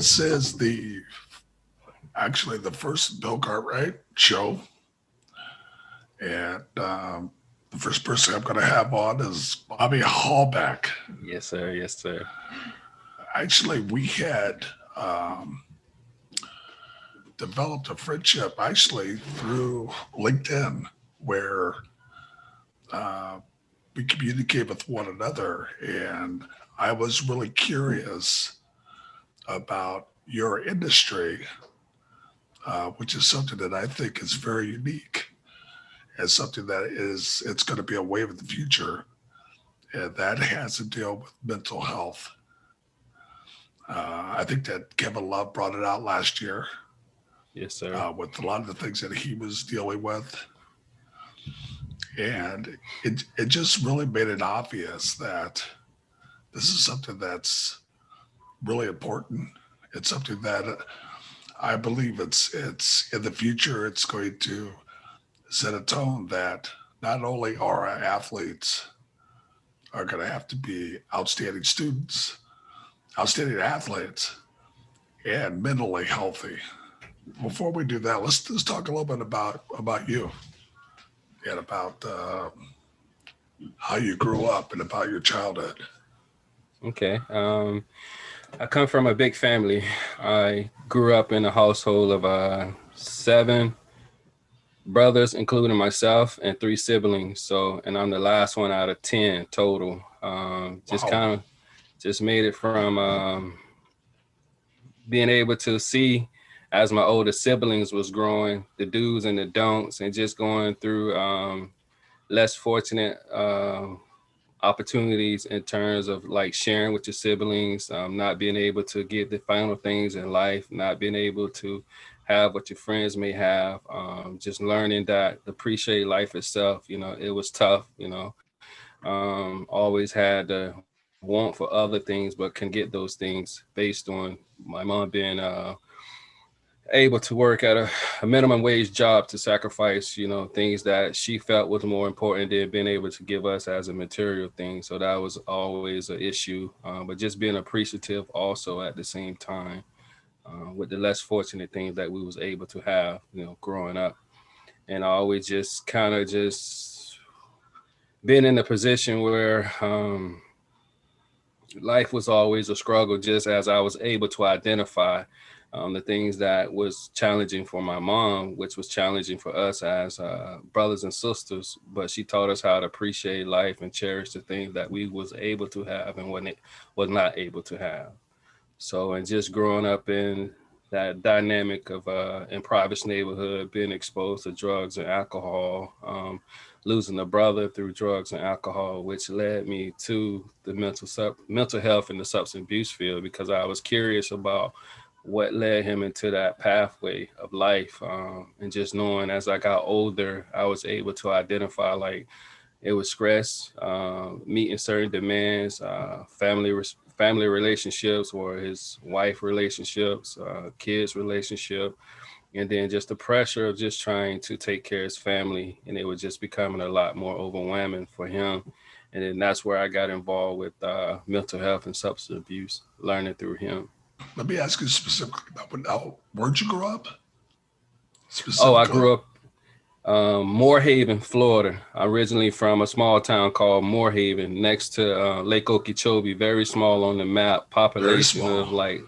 This is actually the first Bill Cartwright Show, and the first person I'm going to have on is Bobby Hallback. Yes, sir. Yes, sir. Actually, we had developed a friendship actually through LinkedIn, where uh, we communicate with one another, and I was really curious about your industry, which is something that I think is very unique and something that it's going to be a wave of the future, and that has to deal with mental health. I think that Kevin Love brought it out last year Yes, sir. with a lot of the things that he was dealing with, and it just really made it obvious that this is something that's really important. It's something that I believe it's in the future. It's going to set a tone that not only are our athletes are going to have to be outstanding students, outstanding athletes, and mentally healthy. Before we do that, let's talk a little bit about you and about how you grew up and about your childhood. Okay. I come from a big family. I grew up in a household of seven brothers, including myself, and three siblings. So, and I'm the last one out of 10 total. Just Wow. kind of just made it from being able to see as my older siblings was growing, the do's and the don'ts, and just going through less fortunate opportunities in terms of like sharing with your siblings, not being able to get the final things in life, not being able to have what your friends may have, just learning that appreciate life itself. It was tough. Always had the want for other things, but can get those things based on my mom being able to work at a minimum wage job to sacrifice, things that she felt was more important than being able to give us as a material thing. So that was always an issue. But just being appreciative also at the same time, with the less fortunate things that we was able to have, growing up. And I always just kind of just been in a position where life was always a struggle, just as I was able to identify the things that was challenging for my mom, which was challenging for us as brothers and sisters. But she taught us how to appreciate life and cherish the things that we was able to have and when it was not able to have. So, and just growing up in that dynamic of impoverished neighborhood, being exposed to drugs and alcohol, losing a brother through drugs and alcohol, which led me to the mental health and the substance abuse field, because I was curious about what led him into that pathway of life, and just knowing as I got older, I was able to identify like it was stress, meeting certain demands, family relationships, or his wife relationships, kids relationship, and then just the pressure of just trying to take care of his family, and it was just becoming a lot more overwhelming for him. And then that's where I got involved with mental health and substance abuse, learning through him. Let me ask you specifically about where'd you grow up Oh, I specifically? grew up Moorhaven, Florida. Originally from a small town called Moorhaven, next to Lake Okeechobee. Very small on the map. Very Population of small. like,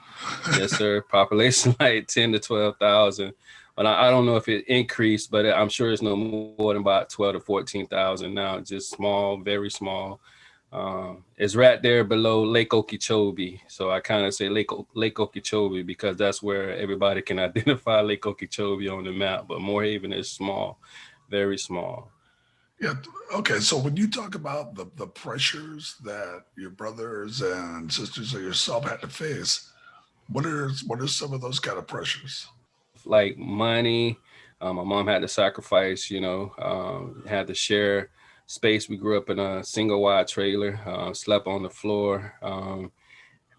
yes, sir. Population like 10 to 12,000. But I don't know if it increased, but I'm sure it's no more than about 12 to 14,000 now. Just small, very small. It's right there below Lake Okeechobee. So I kind of say Lake Okeechobee because that's where everybody can identify Lake Okeechobee on the map. But Moorhaven is small, very small. Yeah. Okay. So when you talk about the pressures that your brothers and sisters or yourself had to face, what are some of those kind of pressures? Like money. My mom had to sacrifice, had to share space. We grew up in a single wide trailer, slept on the floor.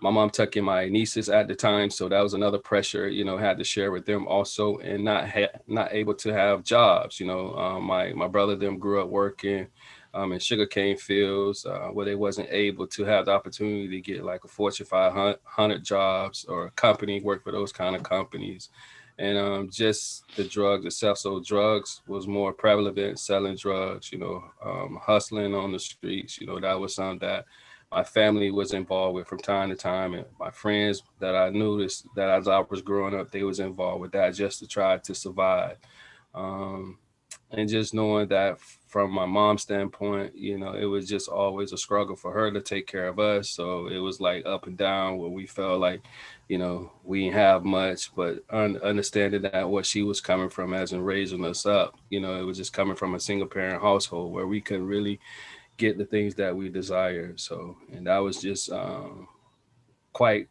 my mom took in my nieces at the time, so that was another pressure, had to share with them also, and not able to have jobs. My brother them grew up working in sugarcane fields, where they wasn't able to have the opportunity to get like a Fortune 500 jobs or a company, work for those kind of companies. And just the drugs itself. So drugs was more prevalent, selling drugs, hustling on the streets. That was something that my family was involved with from time to time, and my friends that I noticed that as I was growing up, they was involved with that just to try to survive. Um, and just knowing that from my mom's standpoint, it was just always a struggle for her to take care of us. So it was like up and down where we felt like, we didn't have much, but understanding that what she was coming from as in raising us up, it was just coming from a single parent household where we couldn't really get the things that we desired. So, and that was just quite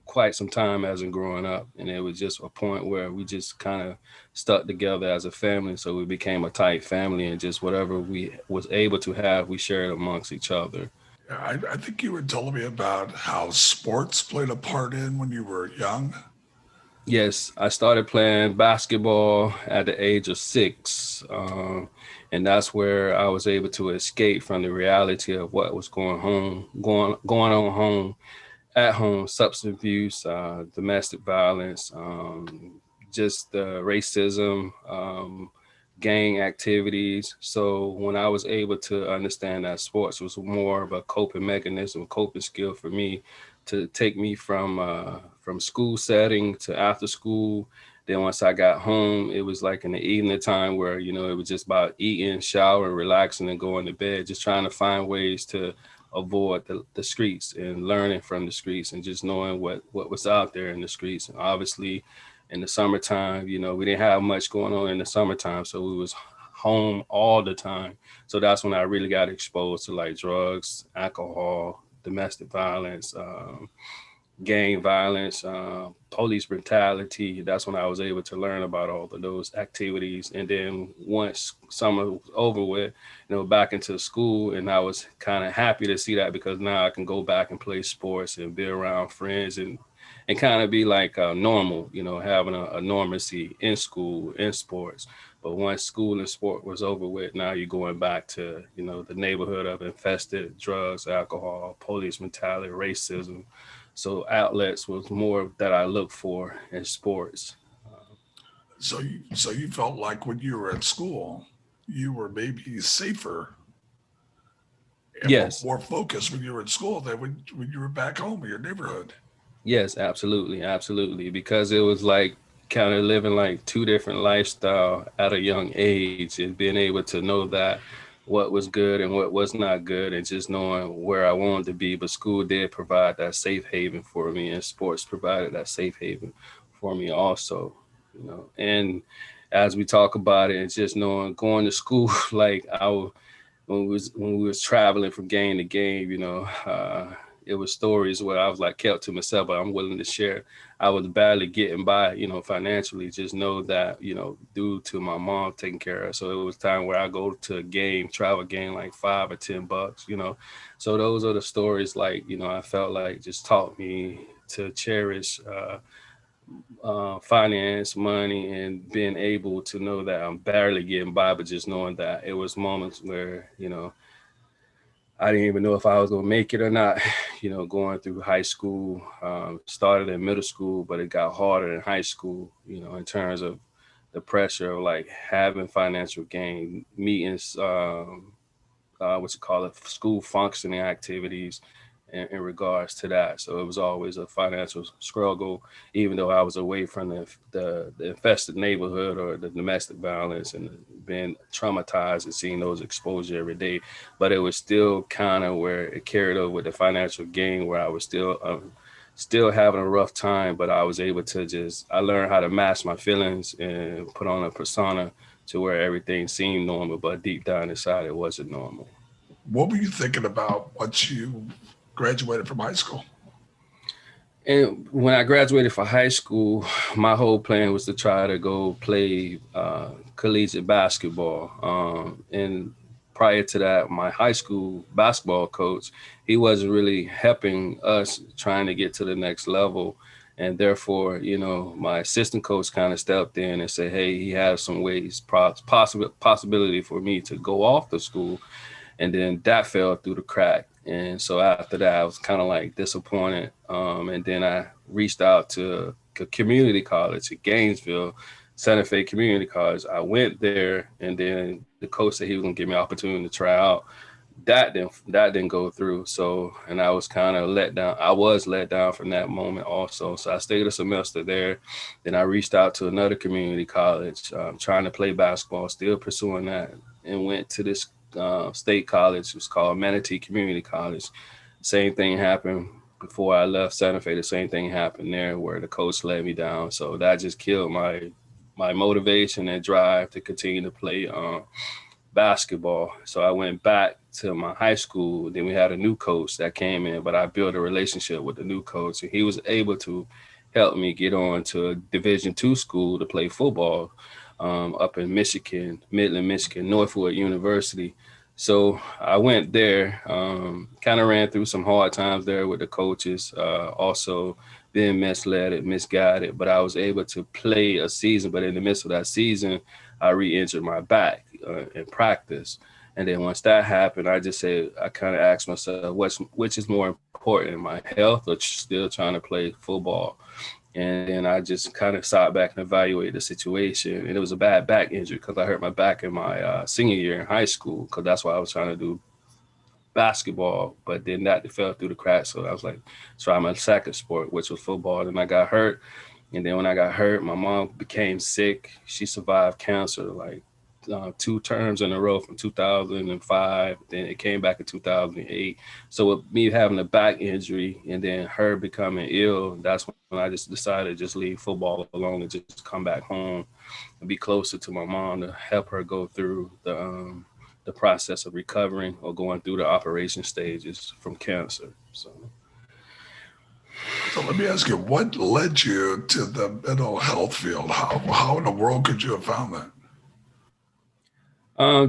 quite some time as in growing up, and it was just a point where we just kind of stuck together as a family. So we became a tight family, and just whatever we was able to have, we shared amongst each other. Yeah, I think you were telling me about how sports played a part in when you were young. Yes, I started playing basketball at the age of 6, and that's where I was able to escape from the reality of what was going on home at home: substance abuse, domestic violence, just racism, gang activities. So when I was able to understand that sports was more of a coping mechanism, coping skill for me, to take me from school setting to after school. Then once I got home, it was like in the evening time where, it was just about eating, showering, relaxing, and going to bed, just trying to find ways to avoid the streets and learning from the streets and just knowing what was out there in the streets. And obviously in the summertime, we didn't have much going on in the summertime, so we was home all the time. So that's when I really got exposed to like drugs, alcohol, domestic violence, gang violence, police brutality. That's when I was able to learn about all of those activities. And then once summer was over with, back into school, and I was kind of happy to see that, because now I can go back and play sports and be around friends and kind of be like normal, having a normalcy in school, in sports. But once school and sport was over with, now you're going back to, the neighborhood of infested drugs, alcohol, police brutality, racism. So outlets was more that I look for in sports. So you felt like when you were at school, you were maybe safer and Yes, more focused when you were at school than when you were back home in your neighborhood. yes, absolutely, absolutely. Because it was like kind of living like two different lifestyle at a young age, and being able to know that what was good and what was not good, and just knowing where I wanted to be. But school did provide that safe haven for me, and sports provided that safe haven for me also. And as we talk about it, and just knowing going to school, like when we was traveling from game to game, it was stories where I was like kept to myself, but I'm willing to share. I was barely getting by, financially. Just know that, due to my mom taking care of. So it was time where I go to a game, travel game, like $5 or $10. So those are the stories, like, I felt like just taught me to cherish finance, money, and being able to know that I'm barely getting by, but just knowing that it was moments where, I didn't even know if I was gonna make it or not. Going through high school, started in middle school, but it got harder in high school. In terms of the pressure of like having financial gain, meetings, what you call it, school functioning activities in regards to that. So it was always a financial struggle, even though I was away from the infested neighborhood or the domestic violence and being traumatized and seeing those exposure every day. But it was still kind of where it carried over with the financial gain, where I was still having a rough time, but I was able to I learned how to mask my feelings and put on a persona to where everything seemed normal, but deep down inside it wasn't normal. What were you thinking about once you graduated from high school? And when I graduated from high school, my whole plan was to try to go play collegiate basketball. And prior to that, my high school basketball coach, he wasn't really helping us trying to get to the next level. And therefore, my assistant coach kind of stepped in and said, hey, he has some ways, possibility for me to go off the school. And then that fell through the crack. And so after that, I was kind of like disappointed. And then I reached out to a community college in Gainesville, Santa Fe Community College. I went there, and then the coach said he was gonna give me an opportunity to try out. That didn't go through. So, and I was kind of let down. I was let down from that moment also. So I stayed a semester there. Then I reached out to another community college, trying to play basketball, still pursuing that, and went to this state college. It was called Manatee Community College. Same thing happened before I left Santa Fe. The same thing happened there, where the coach let me down. So that just killed my motivation and drive to continue to play basketball. So I went back to my high school. Then we had a new coach that came in, but I built a relationship with the new coach, and he was able to help me get on to a Division II school to play football up in Michigan, Midland, Michigan, Northwood University. So I went there, kind of ran through some hard times there with the coaches, also being misled and misguided, but I was able to play a season. But in the midst of that season, I re-injured my back in practice. And then once that happened, I kind of asked myself, which is more important, my health or still trying to play football? And then I just kind of sat back and evaluated the situation. And it was a bad back injury because I hurt my back in my senior year in high school, because that's why I was trying to do basketball. But then that fell through the cracks. So I was like, try my second sport, which was football. And I got hurt. And then when I got hurt, my mom became sick. She survived cancer like 2 terms in a row from 2005. Then it came back in 2008. So with me having a back injury and then her becoming ill, that's when I just decided to just leave football alone and just come back home and be closer to my mom to help her go through the process of recovering or going through the operation stages from cancer. So let me ask you, what led you to the mental health field? How in the world could you have found that?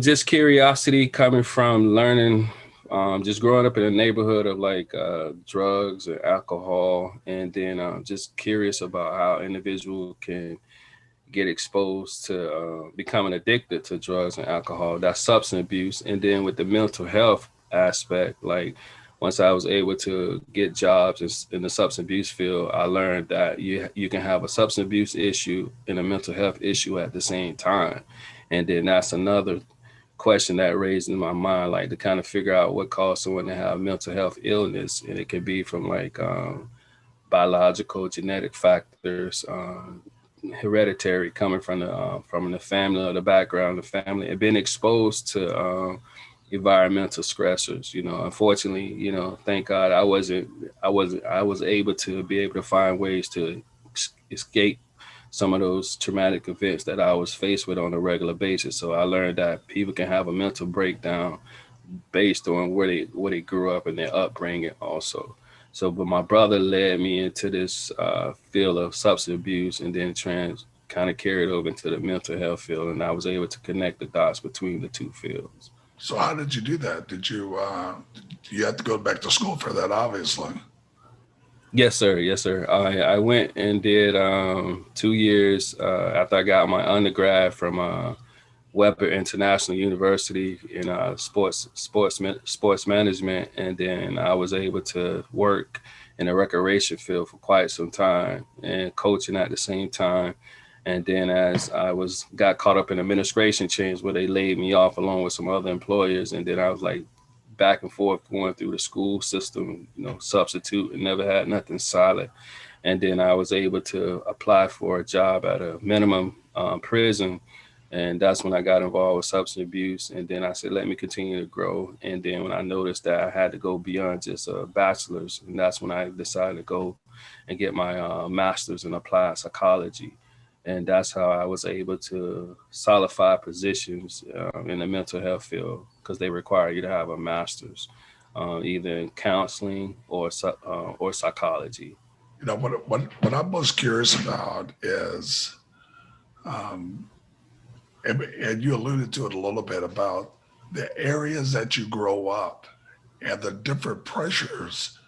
Just curiosity coming from learning, just growing up in a neighborhood of like drugs and alcohol, and then just curious about how individual can get exposed to becoming addicted to drugs and alcohol, that's substance abuse. And then with the mental health aspect, like once I was able to get jobs in the substance abuse field, I learned that you can have a substance abuse issue and a mental health issue at the same time. And then that's another question that raised in my mind, like to kind of figure out what caused someone to have mental health illness. And it could be from like biological, genetic factors, hereditary, coming from the family or the background of the family, and being exposed to environmental stressors. Unfortunately, thank God I was able to be able to find ways to escape some of those traumatic events that I was faced with on a regular basis. So I learned that people can have a mental breakdown based on where they grew up and their upbringing also. So, but my brother led me into this field of substance abuse, and then kind of carried over into the mental health field, and I was able to connect the dots between the two fields. So how did you do that? Did you had to go back to school for that, obviously? Yes, sir. Yes, sir. I went and did 2 years after I got my undergrad from Weber International University in sports management, and then I was able to work in the recreation field for quite some time and coaching at the same time. And then as I got caught up in administration change where they laid me off along with some other employers, and then I was like back and forth going through the school system, substitute, and never had nothing solid. And then I was able to apply for a job at a minimum prison. And that's when I got involved with substance abuse. And then I said, let me continue to grow. And then when I noticed that I had to go beyond just a bachelor's, and that's when I decided to go and get my master's in applied psychology. And that's how I was able to solidify positions in the mental health field, because they require you to have a master's, either in counseling or psychology. What I'm most curious about is, and you alluded to it a little bit about the areas that you grow up and the different pressures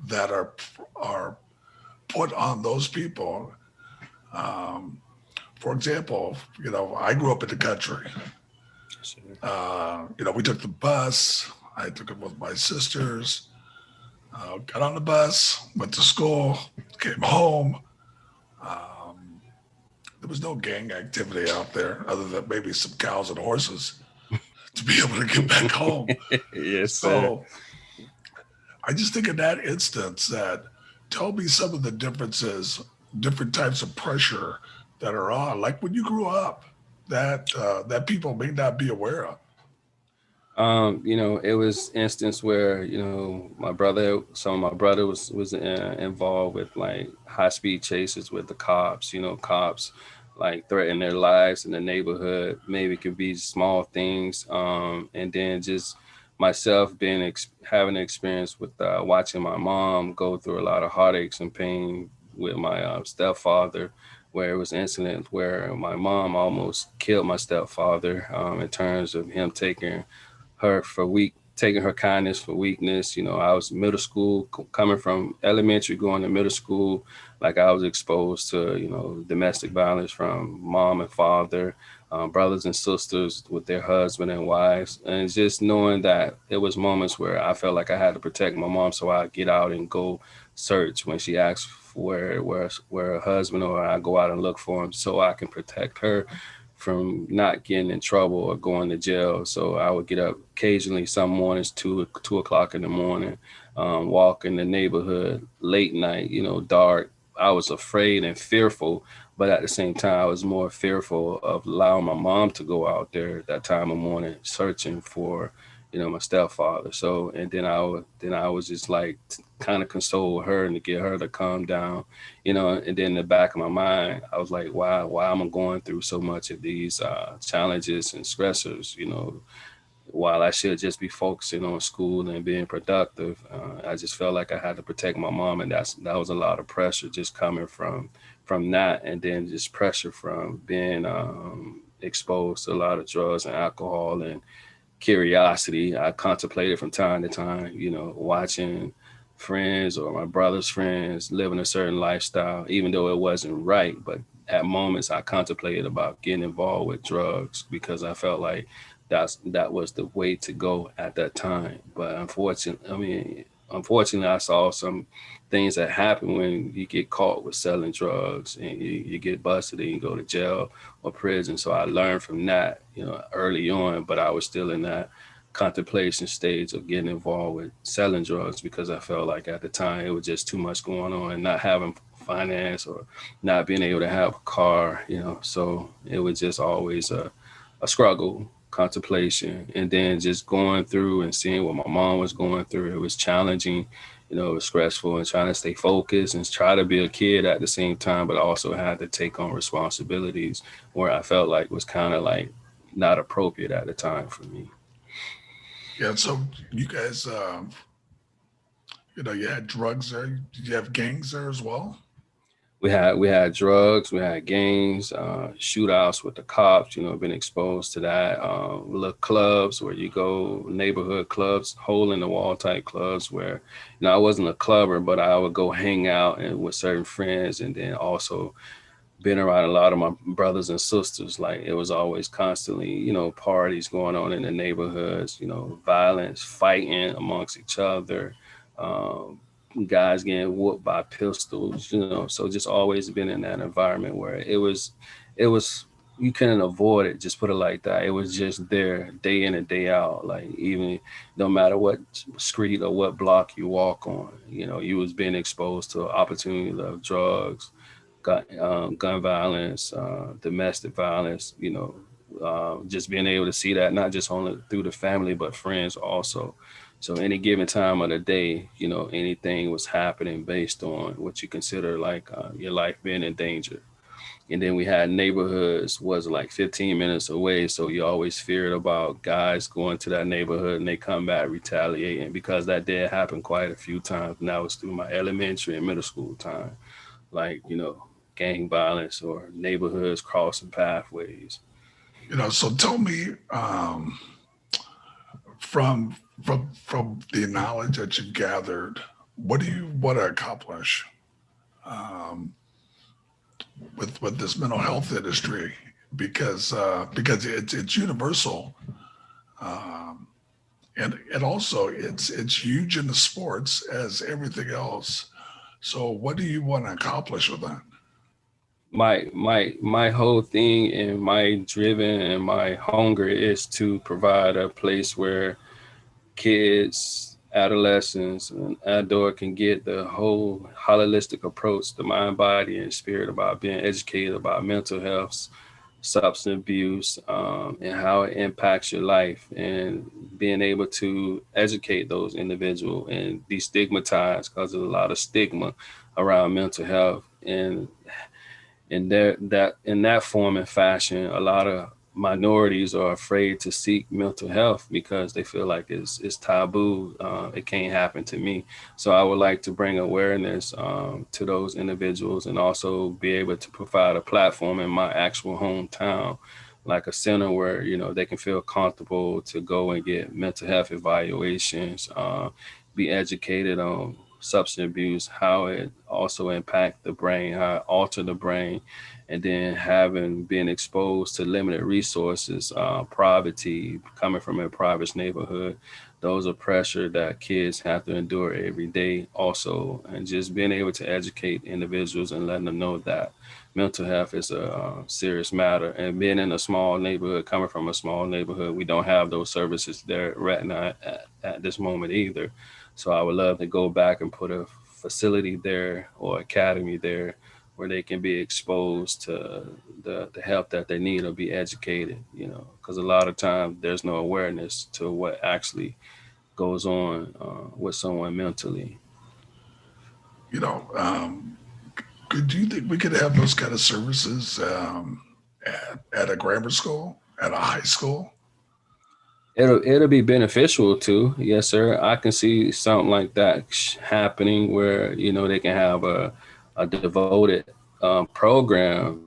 that are put on those people. Um, for example, I grew up in the country. Sure. We took the bus. I took it with my sisters. Got on the bus, went to school, came home. Um, there was no gang activity out there other than maybe some cows and horses to be able to get back home. Yes, sir. So I just think in that instance that tell me some of the differences, different types of pressure that are on, like when you grew up, that people may not be aware of. It was instance where, some of my brother was involved with like high speed chases with the cops. Cops like threaten their lives in the neighborhood. Maybe it could be small things, and then just myself having an experience with watching my mom go through a lot of heartaches and pain with my stepfather. Where it was incident where my mom almost killed my stepfather, in terms of him taking her kindness for weakness. I was middle school, coming from elementary, going to middle school. Like I was exposed to, domestic violence from mom and father, brothers and sisters with their husband and wives. And just knowing that it was moments where I felt like I had to protect my mom. So I get out and go search when she asks for where her husband, or I go out and look for him so I can protect her from not getting in trouble or going to jail. So I would get up occasionally some mornings, 2 o'clock in the morning, walk in the neighborhood late night, dark. I was afraid and fearful, but at the same time, I was more fearful of allowing my mom to go out there that time of morning searching for, my stepfather. So, and then I was just like kind of console her and to get her to calm down, and then in the back of my mind, I was like, why am I going through so much of these challenges and stressors, while I should just be focusing on school and being productive. I just felt like I had to protect my mom, and that was a lot of pressure just coming from that, and then just pressure from being exposed to a lot of drugs and alcohol and curiosity. I contemplated from time to time, watching friends or my brother's friends living a certain lifestyle, even though it wasn't right. But at moments, I contemplated about getting involved with drugs because I felt like that was the way to go at that time. But unfortunately, I saw some things that happen when you get caught with selling drugs and you get busted and you go to jail or prison. So I learned from that, early on, but I was still in that contemplation stage of getting involved with selling drugs because I felt like at the time it was just too much going on and not having finance or not being able to have a car, so it was just always a struggle, contemplation, and then just going through and seeing what my mom was going through. It was challenging, it was stressful, and trying to stay focused and try to be a kid at the same time, but also had to take on responsibilities where I felt like was kind of like not appropriate at the time for me. Yeah. So you guys, you had drugs there. Did you have gangs there as well? We had drugs, we had gangs, shootouts with the cops. Been exposed to that. Little clubs where you go, neighborhood clubs, hole in the wall type clubs where, I wasn't a clubber, but I would go hang out and with certain friends, and then also been around a lot of my brothers and sisters. Like it was always constantly, parties going on in the neighborhoods, violence, fighting amongst each other, um, guys getting whooped by pistols, so just always been in that environment where it was you couldn't avoid it, just put it like that. It was just there day in and day out. Like even no matter what street or what block you walk on, you was being exposed to opportunity of drugs, gun violence, domestic violence, just being able to see that not just only through the family, but friends also. So any given time of the day, anything was happening based on what you consider like your life being in danger. And then we had neighborhoods was like 15 minutes away. So you always feared about guys going to that neighborhood and they come back retaliating because that did happen quite a few times. And that was through my elementary and middle school time, like, gang violence or neighborhoods crossing pathways. So tell me, from from the knowledge that you've gathered, what do you want to accomplish um, with this mental health industry? Because it's universal, um, and also it's huge in the sports as everything else. So, what do you want to accomplish with that? My whole thing and my driven and my hunger is to provide a place where kids, adolescents, and adult can get the whole holistic approach, the mind, body, and spirit about being educated about mental health, substance abuse, and how it impacts your life, and being able to educate those individuals and destigmatize, because there's a lot of stigma around mental health. And in that form and fashion, a lot of minorities are afraid to seek mental health because they feel like it's taboo. It can't happen to me. So I would like to bring awareness to those individuals, and also be able to provide a platform in my actual hometown, like a center where they can feel comfortable to go and get mental health evaluations, be educated on substance abuse, how it also impact the brain, how it alter the brain, and then having been exposed to limited resources, poverty, coming from a impoverished neighborhood, those are pressure that kids have to endure every day also, and just being able to educate individuals and letting them know that mental health is a serious matter. And being in a small neighborhood, coming from a small neighborhood, we don't have those services there right now at this moment either. So I would love to go back and put a facility there or academy there where they can be exposed to the help that they need, or be educated, because a lot of times there's no awareness to what actually goes on with someone mentally. You know, do you think we could have those kind of services at a grammar school, at a high school? It'll be beneficial too. Yes, sir. I can see something like that happening where they can have a devoted program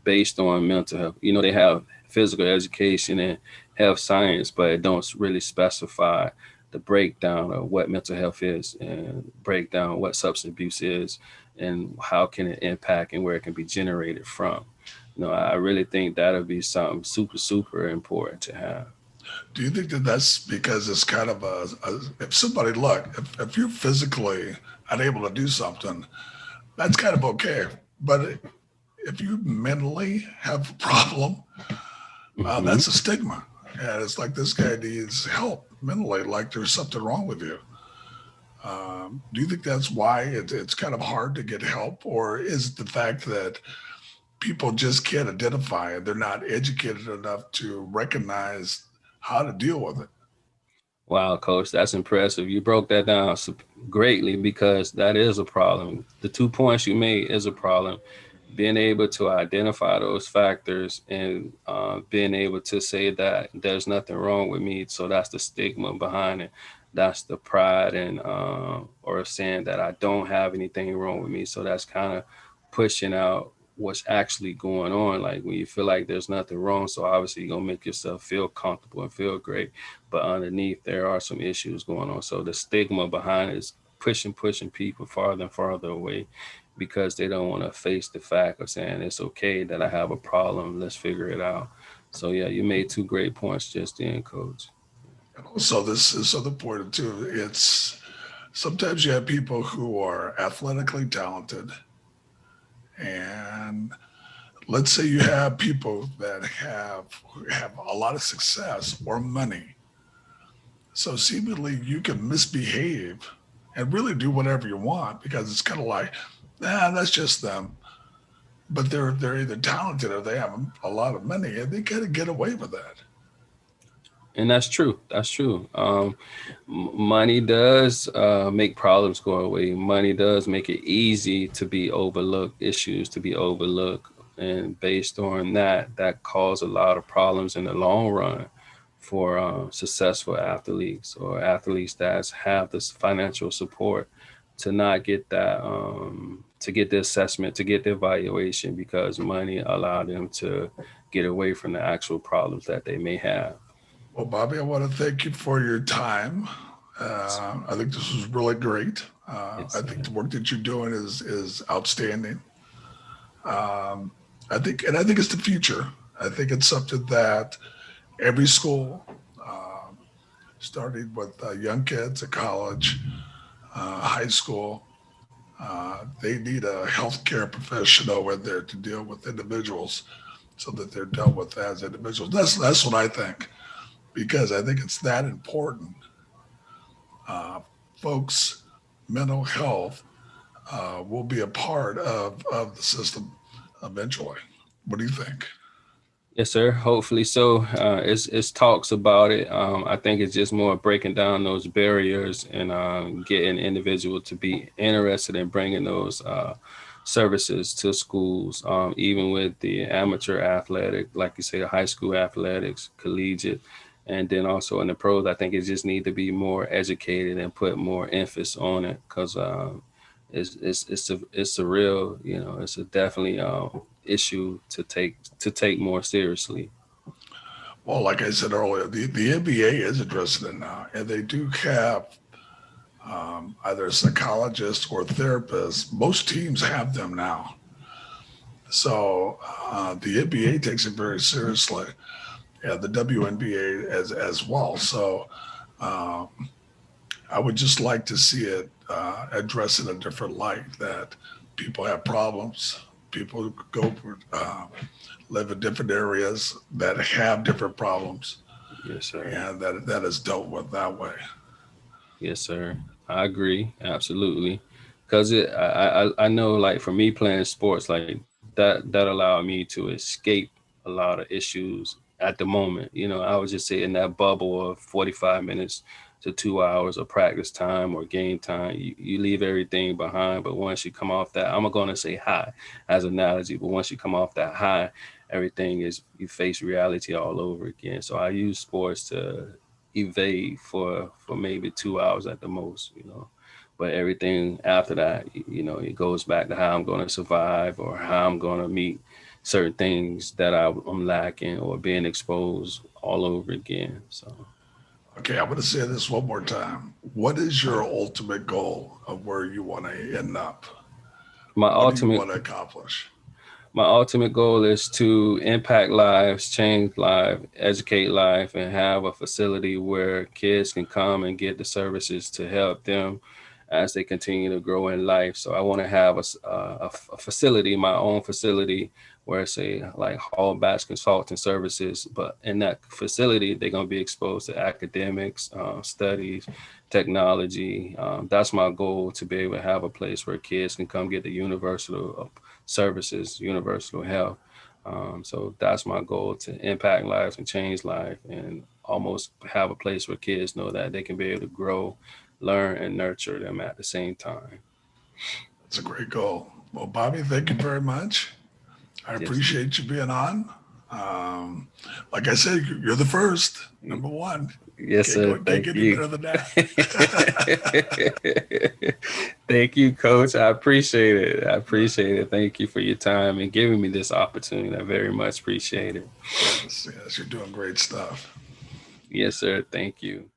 based on mental health. They have physical education and health science, but it don't really specify the breakdown of what mental health is, and break down what substance abuse is, and how can it impact and where it can be generated from. I really think that'll be something super important to have. Do you think that that's because it's kind of if somebody, look, if you're physically unable to do something, that's kind of okay. But if you mentally have a problem, Hmm. that's a stigma. And it's like this guy needs help mentally, like there's something wrong with you. Do you think that's why it's kind of hard to get help? Or is it the fact that people just can't identify it? They're not educated enough to recognize how to deal with it. Wow, coach, that's impressive. You broke that down greatly, because that is a problem. The 2 points you made is a problem. Being able to identify those factors, and being able to say that there's nothing wrong with me. So that's the stigma behind it. That's the pride, and or saying that I don't have anything wrong with me. So that's kind of pushing out what's actually going on. Like when you feel like there's nothing wrong, so obviously you're gonna make yourself feel comfortable and feel great, but underneath there are some issues going on. So the stigma behind it is pushing people farther and farther away, because they don't want to face the fact of saying it's okay that I have a problem. Let's figure it out. So yeah, you made two great points just then, coach. And also, this other point too. It's sometimes you have people who are athletically talented, and let's say you have people that have a lot of success or money. So seemingly you can misbehave and really do whatever you want because it's kind of like, that's just them. But they're either talented or they have a lot of money, and they kind of get away with that. And that's true. That's true. Money does make problems go away. Money does make it easy to be overlooked, issues to be overlooked. And based on that, that cause a lot of problems in the long run for successful athletes, or athletes that have this financial support to not get that, to get the assessment, to get the evaluation, because money allowed them to get away from the actual problems that they may have. Well, Bobby, I want to thank you for your time. I think this was really great. Yes, I think sir. the work that you're doing is outstanding. Um, I think it's the future. I think it's something that every school, um, starting with young kids at college, high school, they need a healthcare professional in there to deal with individuals so that they're dealt with as individuals. That's what I think, because I think it's that important. Uh, Folks' mental health will be a part of the system eventually. What do you think? Yes, sir. Hopefully so. It's talks about it. I think it's just more breaking down those barriers and getting individual to be interested in bringing those services to schools, even with the amateur athletic, like you say, the high school athletics, collegiate, and then also in the pros. I think it just need to be more educated and put more emphasis on it because it's a real, it's a definitely issue to take more seriously. Well, like I said earlier, the NBA is addressing it now, and they do have either psychologists or therapists. Most teams have them now. So the NBA takes it very seriously, and the WNBA as well. So um, I would just like to see it addressed in a different light. That people have problems. People go live in different areas that have different problems, Yes, sir. and that is dealt with that way. Yes, sir. I agree absolutely, because I know, like for me playing sports like that allowed me to escape a lot of issues at the moment. I would just say in that bubble of 45 minutes to 2 hours of practice time or game time, you leave everything behind. But once you come off that, I'm gonna say high as an analogy, but once you come off that high, everything is you face reality all over again. So I use sports to evade for maybe 2 hours at the most. But everything after that, it goes back to how I'm going to survive or how I'm going to meet certain things that I'm lacking or being exposed all over again. So Okay, I'm going to say this one more time. What is your ultimate goal of where you want to end up? my What do you ultimate want to accomplish? my ultimate goal is to impact lives, change life, educate life, and have a facility where kids can come and get the services to help them as they continue to grow in life. So I want to have a facility, my own facility, where say like Hallback consulting services. But in that facility, they're gonna be exposed to academics, studies, technology. That's my goal, to be able to have a place where kids can come get the universal services, universal health. So that's my goal, to impact lives and change life and almost have a place where kids know that they can be able to grow, learn, and nurture them at the same time. That's a great goal. Well, Bobby, thank you very much. I Yes, appreciate you being on. Um, like I said, you're the first, number one. yes, sir. Can't Thank get any you. better than that. Thank you, Coach. I appreciate it. I appreciate it. Thank you for your time and giving me this opportunity. I very much appreciate it. Yes, yes, you're doing great stuff. Yes, sir. Thank you.